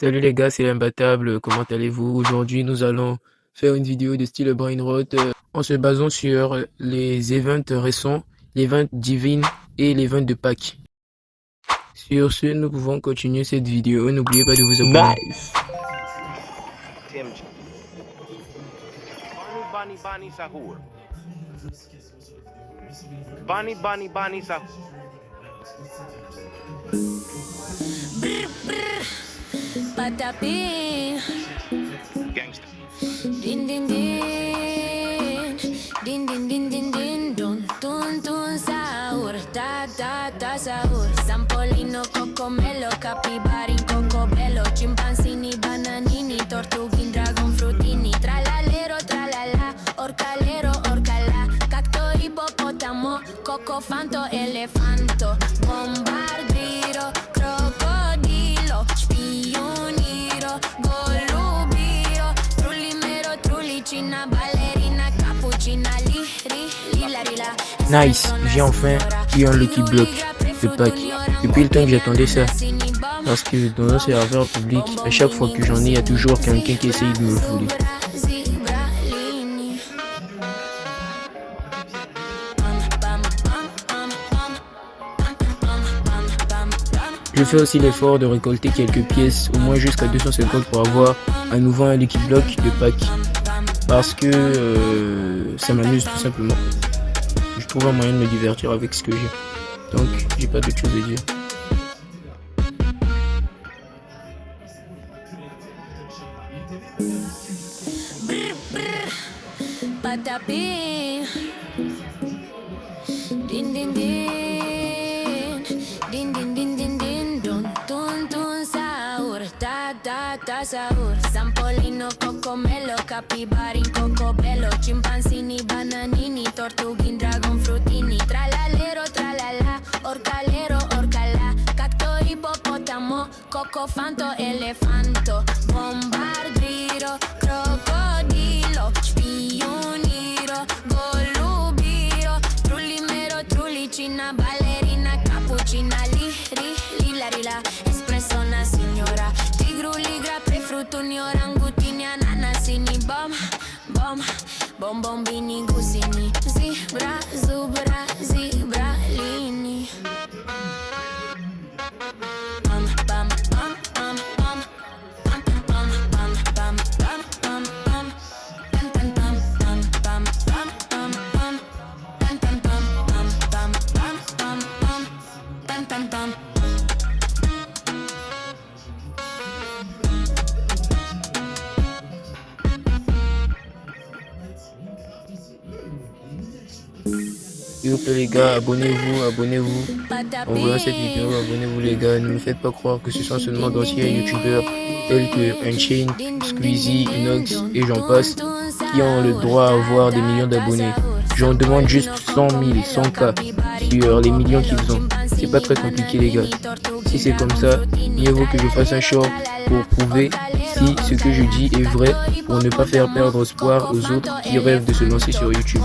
Salut les gars, c'est l'imbattable, comment allez-vous? Aujourd'hui, nous allons faire une vidéo de style brainrot en se basant sur les events récents, l'event divine et l'event de Pâques. Sur ce, nous pouvons continuer cette vidéo. N'oubliez pas de vous abonner. Nice. Bunny Sahur. Bunny Sahur. Patapin, Gangsta. din din din, din din din din din, dun tun tun sahur, ta ta ta sahur. Sampolino, cocomelo, capibarin, cocobello, chimpanzini, bananini, tortugin, dragon frutini, tralalero, tralala, orcalero, orcala, cacto, hipopótamo, cocofanto, elefanto, bombardiro, crocodilo, spioniro, golubio, trullimero, trullicina, ballerina, cappuccina, lila, lila. Nice, j'ai enfin eu un Lucky Block de Pâques. Depuis le temps que j'attendais ça. Parce que dans un serveur public, à chaque fois que j'en ai, il y a toujours quelqu'un qui essaye de me le voler. Je fais aussi l'effort de récolter quelques pièces, au moins jusqu'à 250 pour avoir à nouveau un Lucky Block de Pâques. Parce que ça m'amuse tout simplement. Je trouve un moyen de me divertir avec ce que j'ai. Donc, j'ai pas d'autre chose à dire. Patapin, din din din, din din din din din, dun tun tun sahur, ta ta ta sahur. Sampolino, cocomelo, capibarin, cocobello, chimpanzini, bananini, tortugin, dragon frutini, tralalero, tralala, orcalero, orcala, cacto, hipopótamo, cocofanto, elefanto, bombardiro, crocodilo, spioniro, golubio, trullimero, trullicina, ballerina, cappuccina, lila, lila, espressona, signora, tigru, ligra, prefrutuni, orangutini, ananasini, bombini, gusini, zebra, zubra, zebralini. S'il vous plaît les gars, abonnez-vous. En voyant cette vidéo, abonnez-vous les gars. Ne me faites pas croire que ce sont seulement d'anciens youtubeurs tels que Unchained, Squeezie, Inox et j'en passe qui ont le droit à avoir des millions d'abonnés. J'en demande juste 100 000, 100K sur les millions qu'ils ont. C'est pas très compliqué les gars. Si c'est comme ça, mieux vaut que je fasse un short pour prouver si ce que je dis est vrai, pour ne pas faire perdre espoir aux autres qui rêvent de se lancer sur YouTube.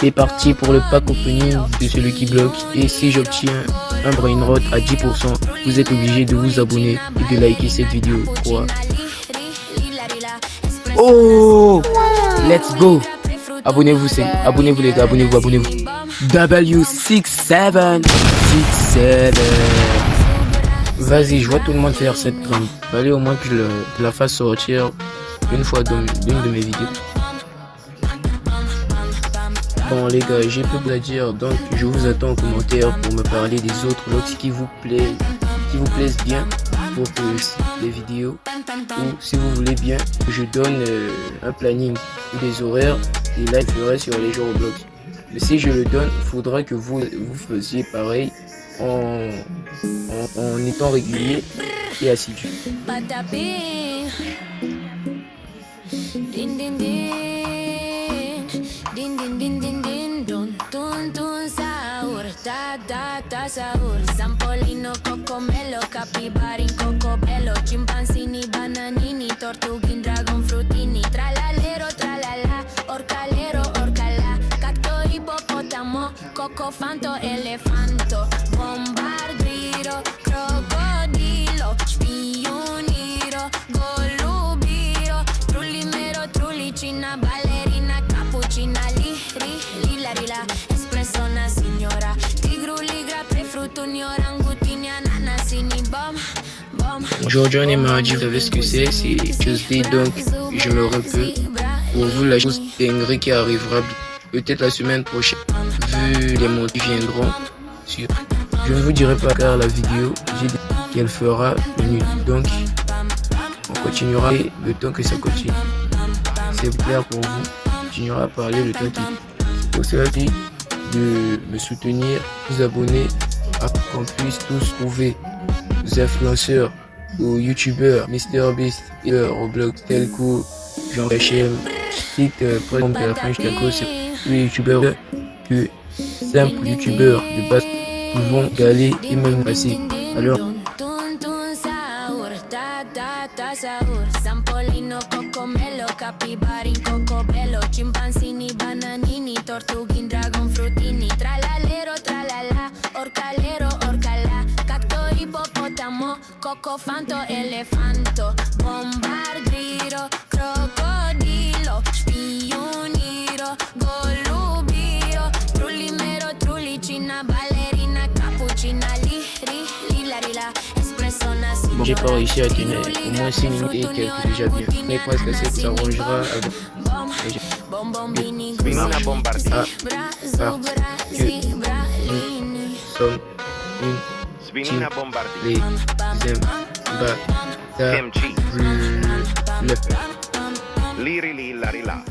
C'est parti pour le pack opening de ce Lucky Block et si j'obtiens un brainrot à 10%, vous êtes obligé de vous abonner et de liker cette vidéo. Quoi. Oh, let's go. Abonnez-vous les gars, abonnez-vous. W67. Vas-y, je vois tout le monde faire cette grande. Fallait au moins que je la fasse sortir une fois d'une de mes vidéos. Bon les gars, j'ai peu à dire, donc je vous attends en commentaire pour me parler des autres vlogs qui vous plaisent bien pour que les vidéos, ou si vous voulez bien que je donne un planning ou des horaires, et là je ferai sur les jours au blog. Mais si je le donne, il faudra que vous faisiez pareil en étant régulier et assidu. Din din din din din, dun tun tun sahur, ta ta ta sahur. Sampolino, cocomelo, capibarin, cocobello, chimpanzini, bananini, tortugin, dragon frutini, tralalero, tralala, orcalero, orcala, cacto, hipopótamo, cocofanto, elefanto, bombardiro, crocodilo, spioniro. Junior angutini ananasini bom bom. Aujourd'hui on est mardi, vous savez ce que c'est Tuesday, donc je me rends peu. Pour vous, la chose dinguerie qui arrivera peut-être la semaine prochaine, vu les mots qui viendront. Je ne vous dirai pas car la vidéo, j'ai dit qu'elle fera une nuit. Donc, on continuera le temps que ça continue. C'est clair pour vous, on continuera à parler le temps qui. Pour cela dit, de me soutenir, vous abonner, afin qu'on puisse tous trouver aux influenceurs, aux youtubeurs, MrBeast, et Roblox, Telco, Jean HM, site par exemple la French Telco, c'est tous les youtubeurs que simples youtubeurs de base pouvons galer et même passer. Alors, Sampolino, cocomelo, capibari, cocobello, chimpanzini, bananini, tortugin, dragon, frutini, tralalero, tralala, orcalero, orcala, cacto, hipopótamo, cocofanto, elefanto, bombardiro, crocodilo, spioniro, golubiro, trullimero, trullicina, ballerina, cappuccina, lila, espresso, nasi. bon, j'ai pas réussi à tenir au moins 6 minutes et quelques déjà bien. Mais presque que ça s'arrangera avec. Spinina bombardini. Parce que nous sommes une Spinina bombardini. les Kimchi. imbatables. Liri lila rila.